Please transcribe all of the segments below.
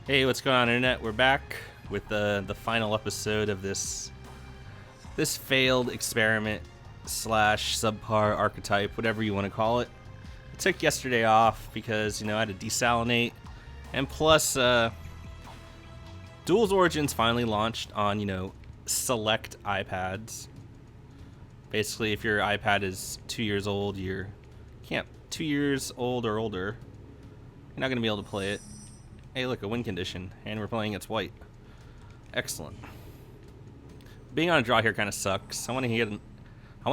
Hey, what's going on, internet? We're back with the final episode of this failed experiment slash subpar archetype, whatever you want to call it. I took yesterday off because I had to desalinate, and plus, Duel's Origins finally launched on select iPads. Basically, if your iPad is 2 years old, you're can't 2 years old or older, you're not gonna be able to play it. Hey, look, a win condition, and we're playing it's white. Excellent. Being on a draw here kind of sucks. I want to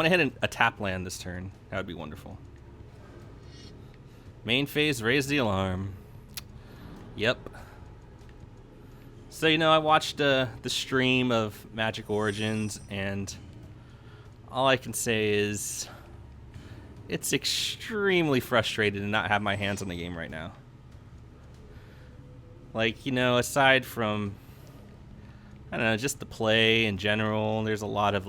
hit a tap land this turn. That would be wonderful. Main phase, raise the alarm. Yep. So I watched the stream of Magic Origins, and all I can say is it's extremely frustrating to not have my hands on the game right now. Like, aside from, I don't know, just the play in general, there's a lot of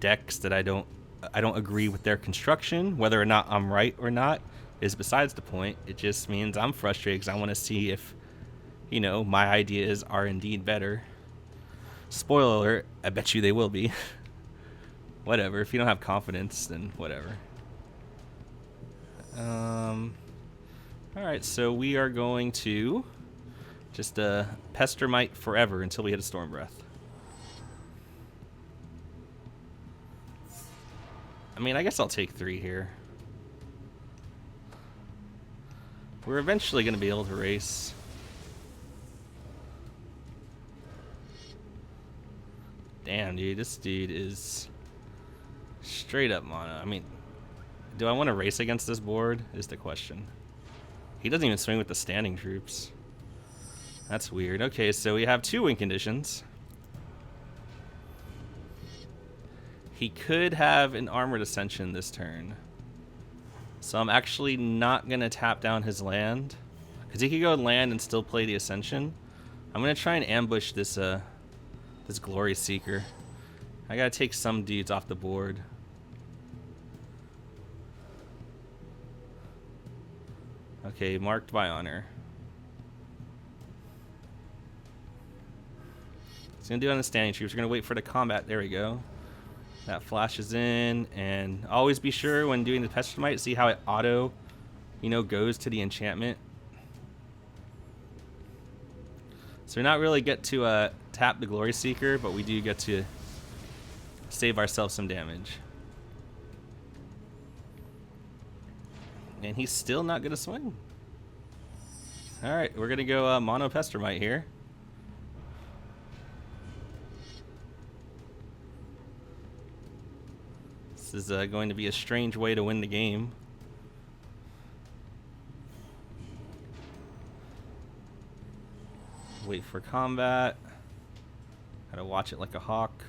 decks that I don't agree with their construction. Whether or not I'm right or not is besides the point. It just means I'm frustrated because I want to see if, my ideas are indeed better. Spoiler alert, I bet you they will be. Whatever, if you don't have confidence, then whatever. Alright, so we are going to just Pestermite forever until we hit a Storm Breath. I mean, I guess I'll take 3 here. We're eventually going to be able to race. Damn, dude, this dude is straight up mono. I mean, do I want to race against this board is the question. He doesn't even swing with the standing troops. That's weird. Okay, so we have 2 win conditions. He could have an Armored Ascension this turn. So I'm actually not going to tap down his land, because he could go land and still play the Ascension. I'm going to try and ambush this this Glory Seeker. I got to take some dudes off the board. Okay, marked by honor. It's going to do on the standing troops. We're going to wait for the combat. There we go. That flashes in, and always be sure when doing the Pestermite, see how it auto, goes to the enchantment. So we not really get to tap the Glory Seeker, but we do get to save ourselves some damage. And he's still not going to swing. Alright, we're going to go mono Pestermite here. This is going to be a strange way to win the game. Wait for combat. Gotta watch it like a hawk,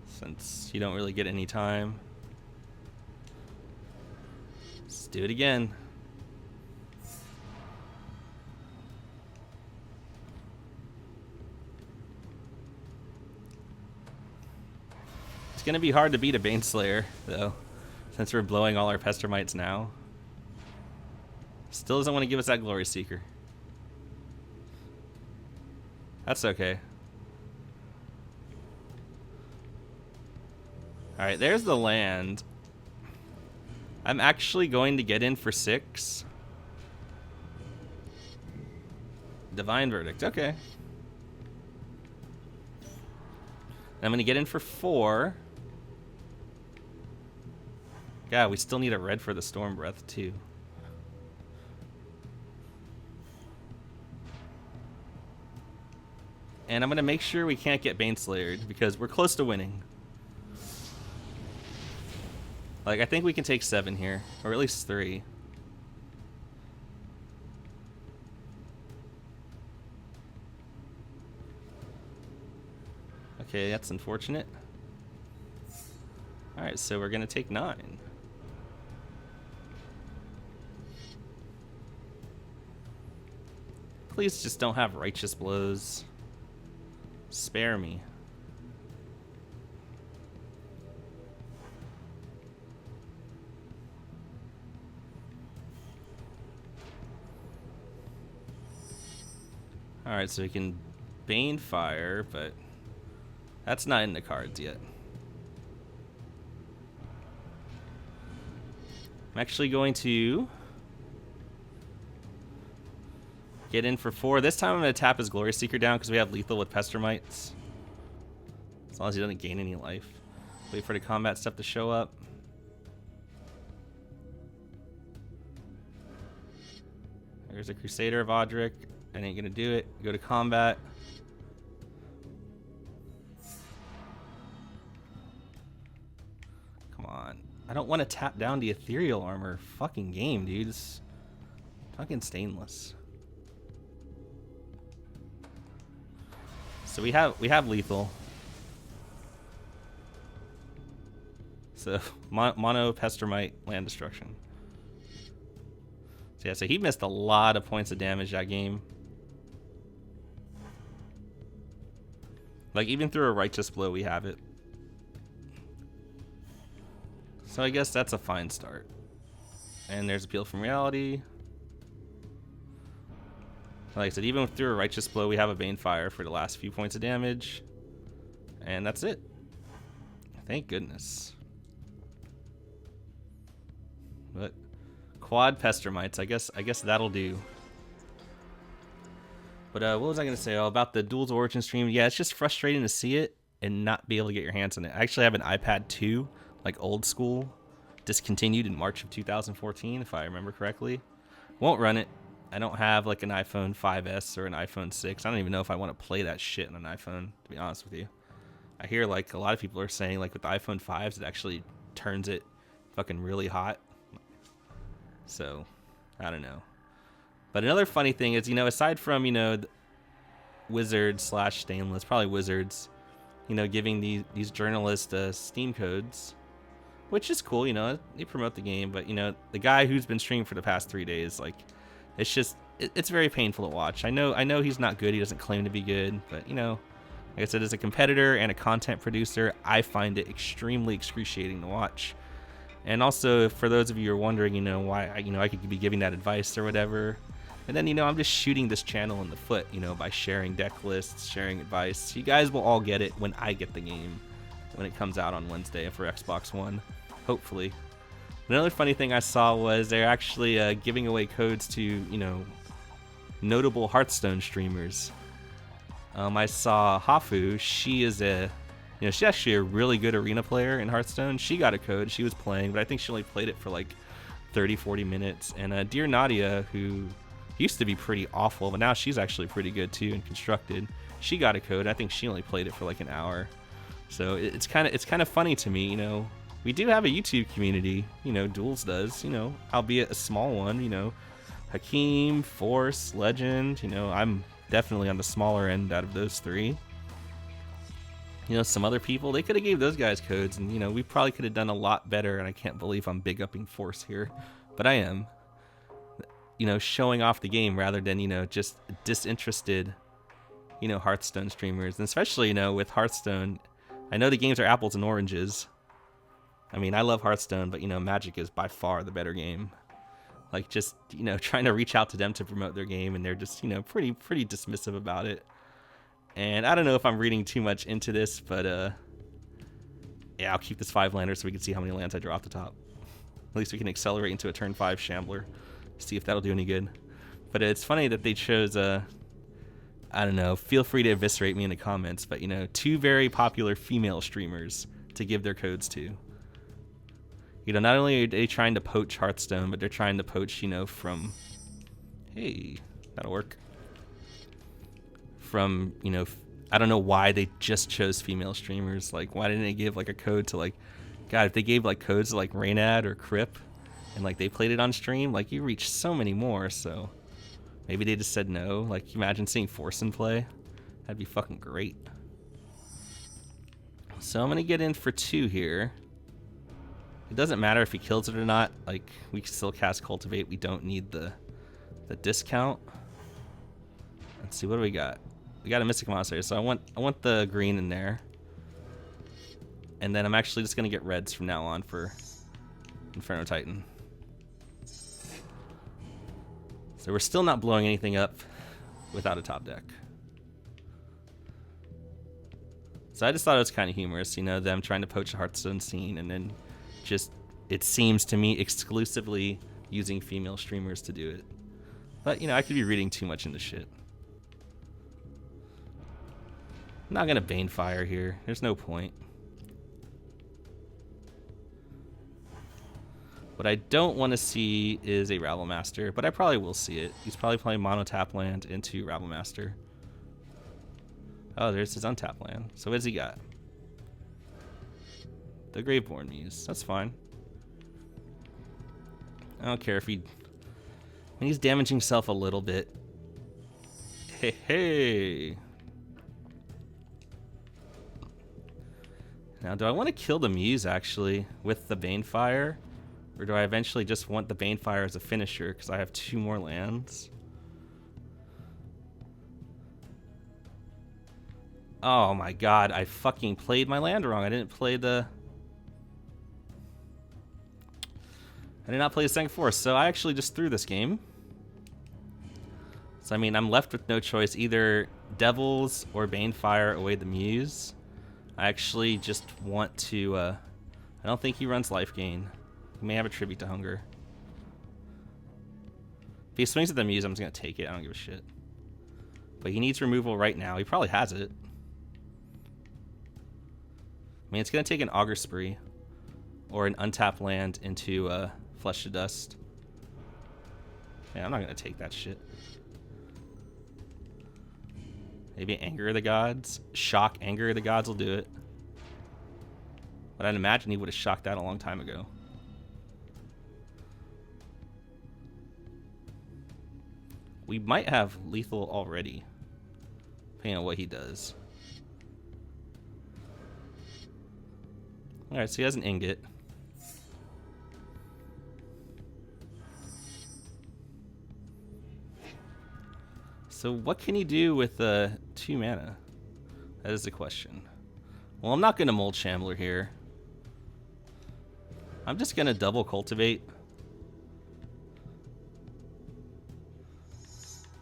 since you don't really get any time. Let's do it again. It's gonna be hard to beat a Baneslayer, though, since we're blowing all our Pestermites now. Still doesn't want to give us that Glory Seeker. That's okay. Alright, there's the land. I'm actually going to get in for 6. Divine Verdict, okay. I'm going to get in for 4. God, we still need a red for the Storm Breath, too. And I'm going to make sure we can't get Baneslayered, because we're close to winning. Like, I think we can take 7 here, or at least 3. Okay, that's unfortunate. Alright, so we're going to take 9. Please just don't have Righteous Blows. Spare me. Alright, so we can Bane Fire, but that's not in the cards yet. I'm actually going to get in for 4. This time I'm going to tap his Glory Seeker down because we have lethal with Pester Mites. As long as he doesn't gain any life. Wait for the combat stuff to show up. There's a Crusader of Audric. That ain't gonna do it. Go to combat. Come on. I don't want to tap down the Ethereal Armor. Fucking game, dude. It's fucking stainless. So we have lethal. So mono Pestermite land destruction. So yeah, so he missed a lot of points of damage that game. Like even through a Righteous Blow we have it. So I guess that's a fine start. And there's Appeal from Reality. Like I said, even through a Righteous Blow we have a Bane Fire for the last few points of damage. And that's it. Thank goodness. But quad Pestermites, I guess that'll do. But what was I gonna say? Oh, about the Duels of Origin stream? Yeah, it's just frustrating to see it and not be able to get your hands on it. I actually have an iPad 2, like old school, discontinued in March of 2014, if I remember correctly. Won't run it. I don't have like an iPhone 5S or an iPhone 6. I don't even know if I want to play that shit on an iPhone, to be honest with you. I hear like a lot of people are saying like with the iPhone 5s, it actually turns it fucking really hot. So, I don't know. But another funny thing is, you know, aside from, you know, Wizards / Stainless, probably Wizards, you know, giving these journalists Steam codes, which is cool, you know, they promote the game, but, you know, the guy who's been streaming for the past 3 days, like, it's just, it's very painful to watch. I know he's not good, he doesn't claim to be good, but, you know, like I said, as a competitor and a content producer, I find it extremely excruciating to watch. And also, for those of you who are wondering, you know, why I could be giving that advice or whatever, and then, you know, I'm just shooting this channel in the foot, you know, by sharing deck lists, sharing advice. You guys will all get it when I get the game, when it comes out on Wednesday for Xbox One, hopefully. Another funny thing I saw was they're actually giving away codes to, you know, notable Hearthstone streamers. I saw Hafu. She is she's actually a really good arena player in Hearthstone. She got a code. She was playing, but I think she only played it for like 30, 40 minutes. And Dear Nadia, who used to be pretty awful, but now she's actually pretty good too and constructed. She got a code. I think she only played it for like an hour. So it's kind of funny to me, you know. We do have a YouTube community, you know, Duels does, you know, albeit a small one, you know. Hakeem, Force, Legend, you know, I'm definitely on the smaller end out of those three. You know, some other people, they could have gave those guys codes, and, you know, we probably could have done a lot better, and I can't believe I'm big-upping Force here, but I am. You know, showing off the game rather than, you know, just disinterested, you know, Hearthstone streamers. And especially, you know, with Hearthstone, I know the games are apples and oranges. I mean, I love Hearthstone, but, you know, Magic is by far the better game. Like, just, you know, trying to reach out to them to promote their game, and they're just, you know, pretty dismissive about it. And I don't know if I'm reading too much into this, but yeah, I'll keep this 5-lander so we can see how many lands I draw off the top. At least we can accelerate into a turn 5 Shambler, see if that'll do any good. But it's funny that they chose, I don't know, feel free to eviscerate me in the comments, but, you know, 2 very popular female streamers to give their codes to. You know, not only are they trying to poach Hearthstone, but they're trying to poach, you know, from, hey, that'll work. From, you know, I don't know why they just chose female streamers. Like, why didn't they give, like, a code to, like, God, if they gave, like, codes to, like, Reynad or Crip, and, like, they played it on stream, like, you reach so many more, so maybe they just said no. Like, imagine seeing Force in play. That'd be fucking great. So I'm gonna get in for 2 here. It doesn't matter if he kills it or not. Like, we can still cast Cultivate. We don't need the discount. Let's see, what do we got? We got a Mystic Monster, so I want the green in there. And then I'm actually just gonna get reds from now on for Inferno Titan. So we're still not blowing anything up without a top deck. So I just thought it was kind of humorous, you know, them trying to poach the Hearthstone scene and then just, it seems to me, exclusively using female streamers to do it. But, you know, I could be reading too much into shit. I'm not gonna Banefire here. There's no point. What I don't want to see is a Rabblemaster, but I probably will see it. He's probably playing mono tap land into Rabblemaster. Oh, there's his untap land. So what does he got? The Graveborn Muse. That's fine. I don't care if he... when he's damaging himself a little bit. Hey, hey! Now, do I want to kill the Muse, actually, with the Banefire? Or do I eventually just want the Banefire as a finisher, because I have 2 more lands? Oh my god, I fucking played my land wrong. I didn't play the... I did not play the second force, so I actually just threw this game. So I mean, I'm left with no choice. Either Devils or Banefire away the Muse. I actually just want to... I don't think he runs life gain. He may have a Tribute to Hunger. If he swings at the Muse, I'm just going to take it. I don't give a shit. But he needs removal right now. He probably has it. I mean, it's going to take an Augur Spree or an untapped land into Flesh to Dust. Yeah, I'm not going to take that shit. Maybe Anger of the Gods. Shock Anger of the Gods will do it. But I'd imagine he would have shocked that a long time ago. We might have lethal already, depending on what he does. Alright, so he has an Ingot. So what can he do with 2 mana? That is the question. Well, I'm not going to Mold Shambler here. I'm just going to double Cultivate.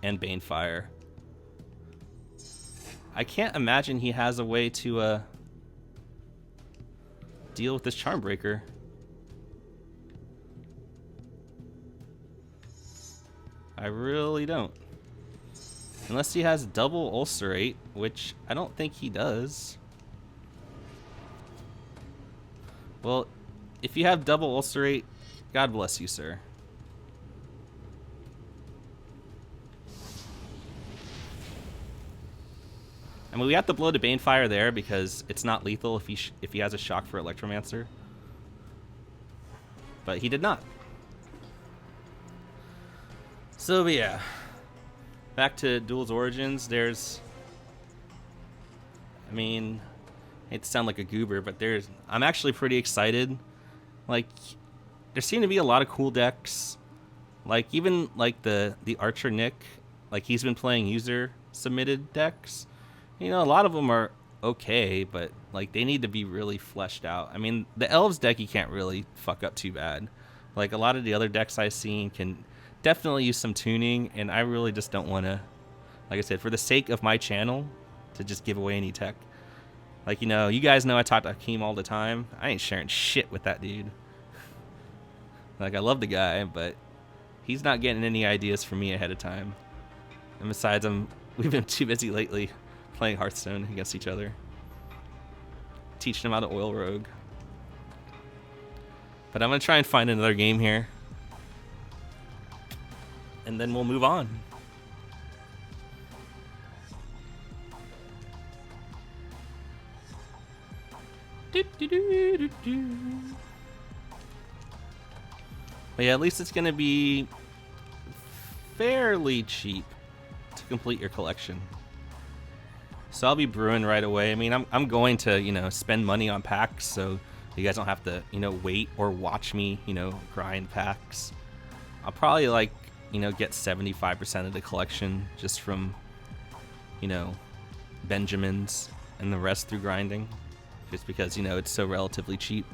And Banefire. I can't imagine he has a way to deal with this Charmbreaker. I really don't. Unless he has double Ulcerate, which I don't think he does. Well, if you have double Ulcerate, God bless you, sir. I mean, we have to blow the Banefire there because it's not lethal if he has a shock for Electromancer. But he did not. So, but yeah. Back to Duel's Origins, there's... I mean, I hate to sound like a goober, but I'm actually pretty excited. Like, there seem to be a lot of cool decks. Like, even, like, the Archer Nick, like, he's been playing user-submitted decks. You know, a lot of them are okay, but, like, they need to be really fleshed out. I mean, the Elves deck you can't really fuck up too bad. Like, a lot of the other decks I've seen can definitely use some tuning, and I really just don't want to, like I said, for the sake of my channel, to just give away any tech. Like, you know, you guys know I talk to Hakeem all the time. I ain't sharing shit with that dude. Like, I love the guy, but he's not getting any ideas from me ahead of time. And besides, we've been too busy lately playing Hearthstone against each other. Teaching him how to oil rogue. But I'm going to try and find another game here. And then we'll move on. But yeah, at least it's going to be fairly cheap to complete your collection. So I'll be brewing right away. I mean, I'm going to, you know, spend money on packs, so you guys don't have to, you know, wait or watch me, you know, grind packs. I'll probably, like, you know, get 75% of the collection just from, you know, Benjamins, and the rest through grinding, just because, you know, it's so relatively cheap.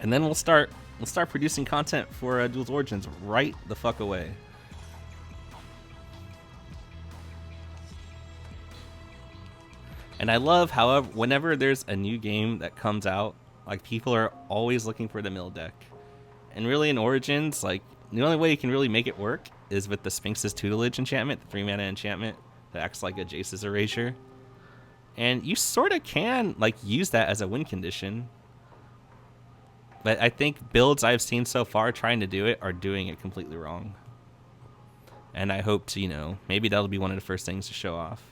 And then we'll start producing content for Duel's Origins right the fuck away. And I love how whenever there's a new game that comes out, like people are always looking for the mill deck. And really in Origins, like the only way you can really make it work is with the Sphinx's Tutelage enchantment, the 3-mana enchantment that acts like a Jace's Erasure. And you sort of can like use that as a win condition. But I think builds I've seen so far trying to do it are doing it completely wrong. And I hope to, you know, maybe that'll be one of the first things to show off.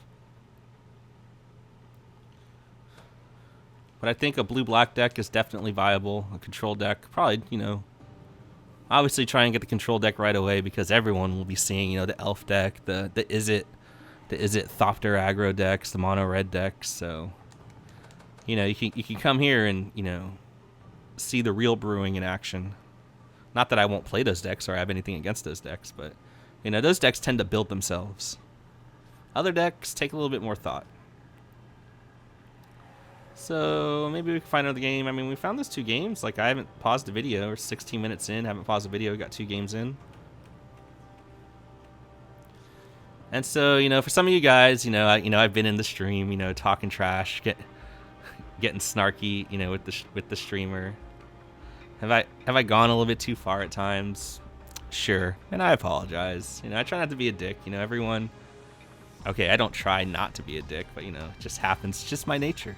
But I think a blue-black deck is definitely viable. A control deck, probably, you know, obviously try and get the control deck right away because everyone will be seeing, you know, the elf deck, the Izzet Thopter aggro decks, the mono red decks. So, you know, you can come here and, you know, see the real brewing in action. Not that I won't play those decks or have anything against those decks, but, you know, those decks tend to build themselves. Other decks take a little bit more thought. So maybe we can find another game. I mean, we found those 2 games. Like, I haven't paused the video. We're 16 minutes in. Haven't paused the video. We got 2 games in. And so, you know, for some of you guys, you know, I've been in the stream, you know, talking trash, getting snarky, you know, with the streamer. Have I gone a little bit too far at times? Sure, and I apologize. You know, I try not to be a dick. You know, everyone. Okay, I don't try not to be a dick, but you know, it just happens. It's just my nature.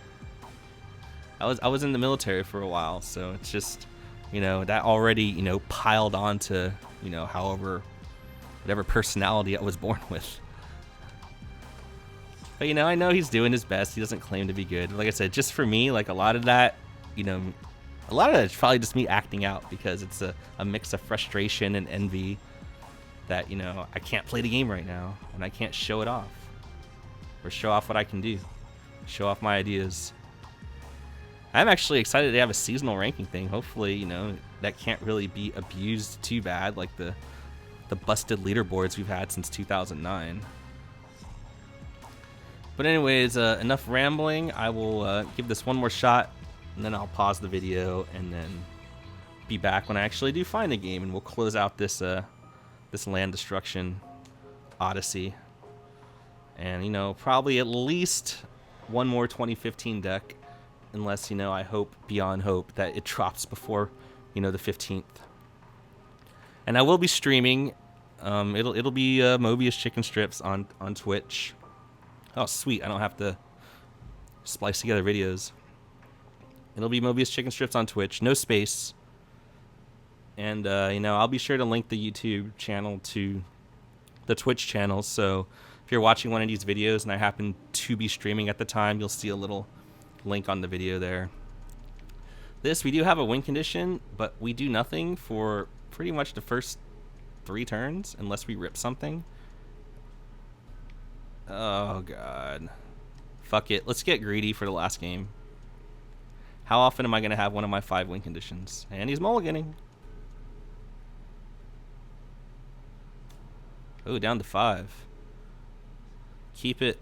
I was in the military for a while, so it's just, you know, that already, you know, piled onto, you know, whatever personality I was born with. But, you know, I know he's doing his best. He doesn't claim to be good. Like I said, just for me, like a lot of that, you know, a lot of it's probably just me acting out because it's a mix of frustration and envy that, you know, I can't play the game right now and I can't show it off or show off what I can do, show off my ideas. I'm actually excited to have a seasonal ranking thing. Hopefully, you know, that can't really be abused too bad like the busted leaderboards we've had since 2009. But anyways, enough rambling. I will give this one more shot, and then I'll pause the video, and then be back when I actually do find a game, and we'll close out this this land destruction odyssey. And, you know, probably at least one more 2015 deck, unless, you know, I hope beyond hope that it drops before, you know, the 15th. And I will be streaming. It'll be Mobius Chicken Strips on Twitch. Oh, sweet. I don't have to splice together videos. It'll be Mobius Chicken Strips on Twitch. No space. And, you know, I'll be sure to link the YouTube channel to the Twitch channel. So if you're watching one of these videos and I happen to be streaming at the time, you'll see a little link on the video there. We do have a win condition, but we do nothing for pretty much the first 3 turns unless we rip something. Oh, God. Fuck it. Let's get greedy for the last game. How often am I going to have one of my 5 win conditions? And he's mulliganing. Oh, down to 5. Keep it.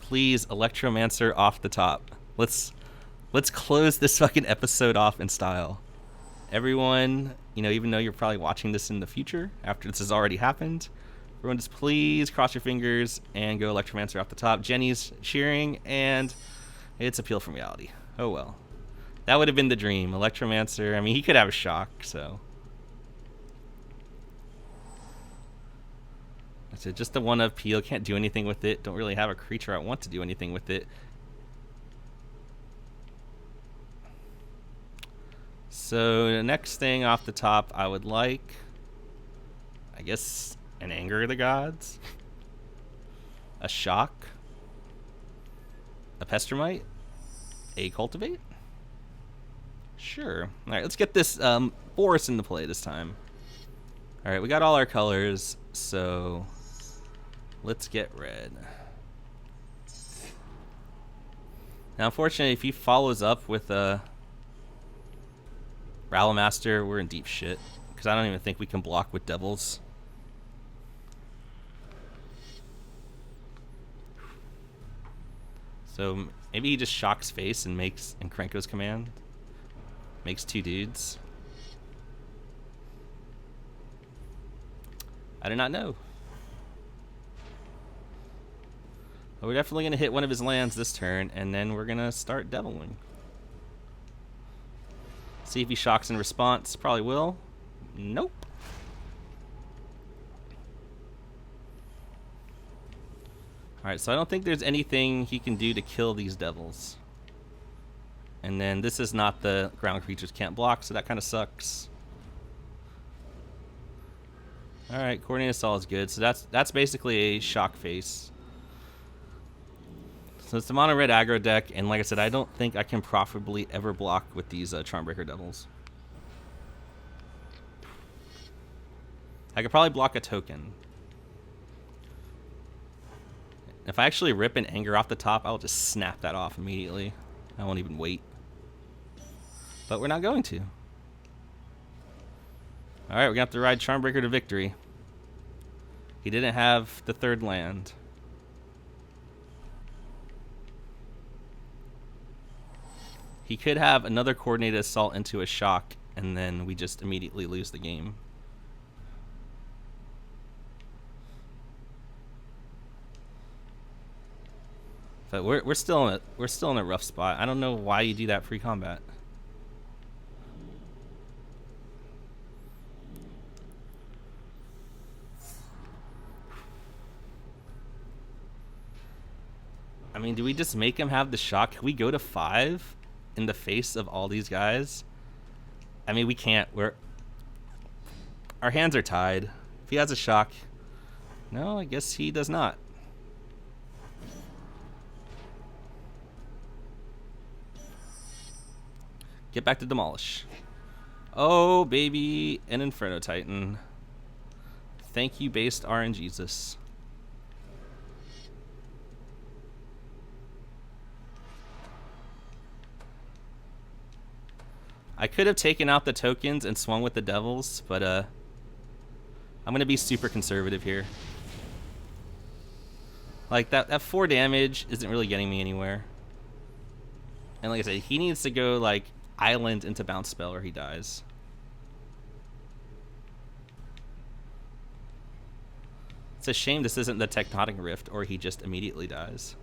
Please, Electromancer off the top. Let's close this fucking episode off in style. Everyone, you know, even though you're probably watching this in the future, after this has already happened, everyone just please cross your fingers and go Electromancer off the top. Jenny's cheering, and it's Appeal from Reality. Oh, well. That would have been the dream. Electromancer, I mean, he could have a shock, so. That's it. Just the one appeal. Can't do anything with it. Don't really have a creature I want to do anything with it. So the next thing off the top I would like, I guess, an Anger of the Gods, a Shock, a Pestermite, a Cultivate. Sure. All right, let's get this Boris into play this time. All right, we got all our colors, so let's get red. Now, unfortunately, if he follows up with a Rallamaster, we're in deep shit, because I don't even think we can block with Devils. So maybe he just shocks face and makes Krenko's command. Makes 2 dudes. I do not know. But we're definitely going to hit one of his lands this turn, and then we're going to start deviling. See if he shocks in response. Probably will. Nope. Alright, so I don't think there's anything he can do to kill these devils. And then this is not the ground creatures can't block, so that kind of sucks. Alright, Coordinated Assault is good. So that's basically a shock face. So it's the mono red aggro deck, and like I said, I don't think I can profitably ever block with these Charmbreaker Devils. I could probably block a token. If I actually rip an Anger off the top, I'll just snap that off immediately. I won't even wait. But we're not going to. Alright, we're going to have to ride Charmbreaker to victory. He didn't have the third land. He could have another Coordinated Assault into a shock, and then we just immediately lose the game. But we're still in a rough spot. I don't know why you do that pre-combat. I mean, do we just make him have the shock? Can we go to 5 in the face of all these guys? I mean, we can't. Our hands are tied. If he has a shock, no, I guess he does not. Get back to Demolish. Oh, baby, an Inferno Titan. Thank you, based RNGesus. I could have taken out the tokens and swung with the devils, but I'm going to be super conservative here. Like, that 4 damage isn't really getting me anywhere. And like I said, he needs to go, like, island into bounce spell or he dies. It's a shame this isn't the Tectonic Rift or he just immediately dies.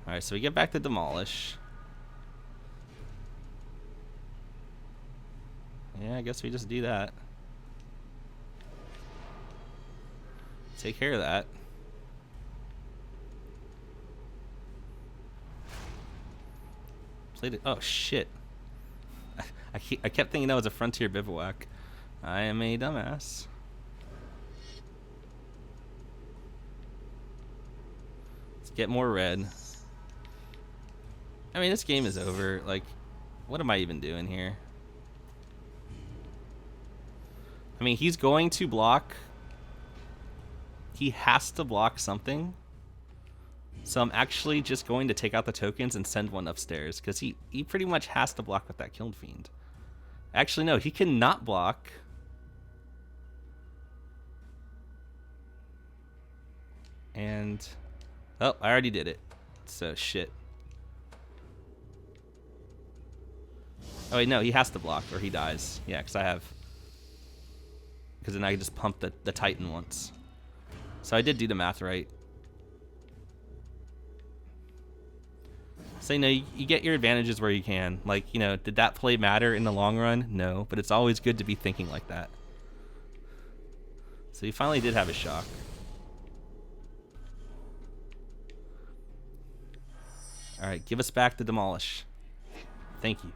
Alright, so we get back to Demolish. Yeah, I guess we just do that. Take care of that. Played it. Oh, shit. I kept thinking that was a Frontier Bivouac. I am a dumbass. Let's get more red. I mean, this game is over. Like, what am I even doing here? I mean, he's going to block. He has to block something. So I'm actually just going to take out the tokens and send one upstairs, because he pretty much has to block with that Kiln Fiend. Actually, no, he cannot block. And, oh, I already did it. So, shit. Oh, wait, no, he has to block or he dies. Yeah, because I have... Because then I just pump the Titan once. So I did do the math right. So, you know, you get your advantages where you can. Like, you know, did that play matter in the long run? No, but it's always good to be thinking like that. So he finally did have a shock. Alright, give us back the Demolish. Thank you.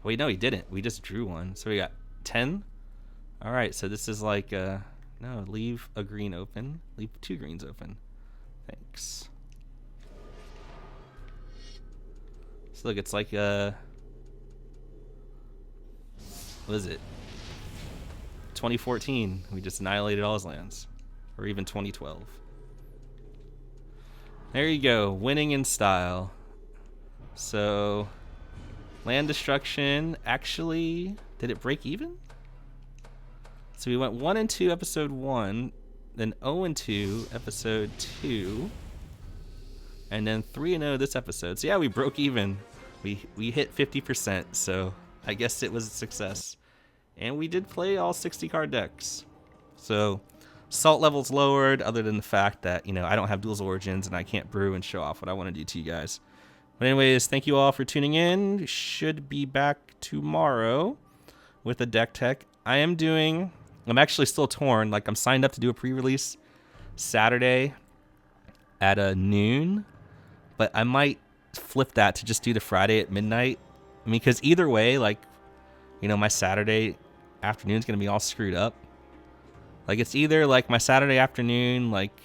Wait, no, he didn't. We just drew one. So we got 10. Alright, so this is like, no, leave a green open. Leave 2 greens open. Thanks. So look, it's like, what is it? 2014. We just annihilated all his lands. Or even 2012. There you go. Winning in style. So... land destruction, actually, did it break even? So we went 1-2 episode 1, then 0-2 episode 2, and then 3-0 this episode. So yeah, we broke even. We hit 50%, so I guess it was a success. And we did play all 60 card decks. So salt levels lowered, other than the fact that, you know, I don't have Duels of Origins and I can't brew and show off what I want to do to you guys. But anyways, thank you all for tuning in. Should be back tomorrow with a deck tech. I'm actually still torn. Like, I'm signed up to do a pre-release Saturday at noon, but I might flip that to just do the Friday at midnight. I mean, because either way, like, you know, my Saturday afternoon's going to be all screwed up. Like, it's either like my Saturday afternoon, like,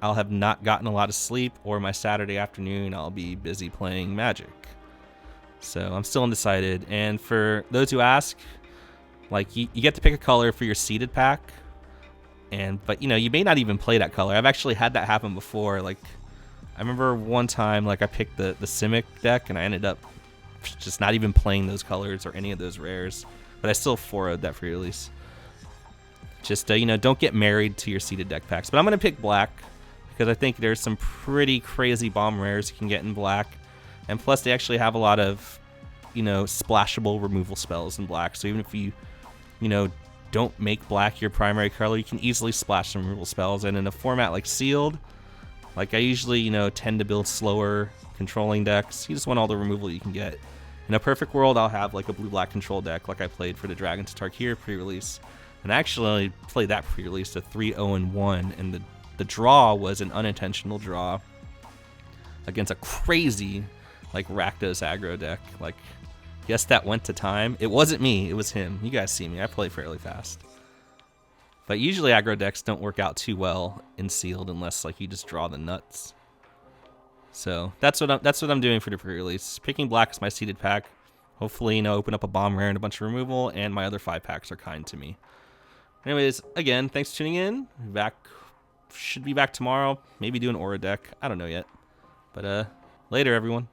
I'll have not gotten a lot of sleep, or my Saturday afternoon, I'll be busy playing Magic. So I'm still undecided. And for those who ask, like, you get to pick a color for your seeded pack. But, you know, you may not even play that color. I've actually had that happen before. Like, I remember one time, like, I picked the Simic deck, and I ended up just not even playing those colors or any of those rares. But I still 4-0'd that free release. Just, you know, don't get married to your seeded deck packs. But I'm going to pick black, because I think there's some pretty crazy bomb rares you can get in black. And plus, they actually have a lot of, you know, splashable removal spells in black. So even if you know, don't make black your primary color, you can easily splash some removal spells. And in a format like Sealed, like, I usually, you know, tend to build slower controlling decks. You just want all the removal you can get. In a perfect world, I'll have like a blue-black control deck like I played for the Dragon to Tarkir pre-release. And I actually played that pre-release to 3-0-1, and the draw was an unintentional draw against a crazy, like, Rakdos aggro deck. Like, yes, that went to time. It wasn't me, it was him. You guys see me, I play fairly fast. But usually aggro decks don't work out too well in Sealed unless, like, you just draw the nuts. So that's what I'm doing for the pre-release. Picking black as my seeded pack. Hopefully, you know, open up a bomb rare and a bunch of removal, and my other 5 packs are kind to me. Anyways, again, thanks for tuning in. Should be back tomorrow. Maybe do an Aura deck. I don't know yet. But later, everyone.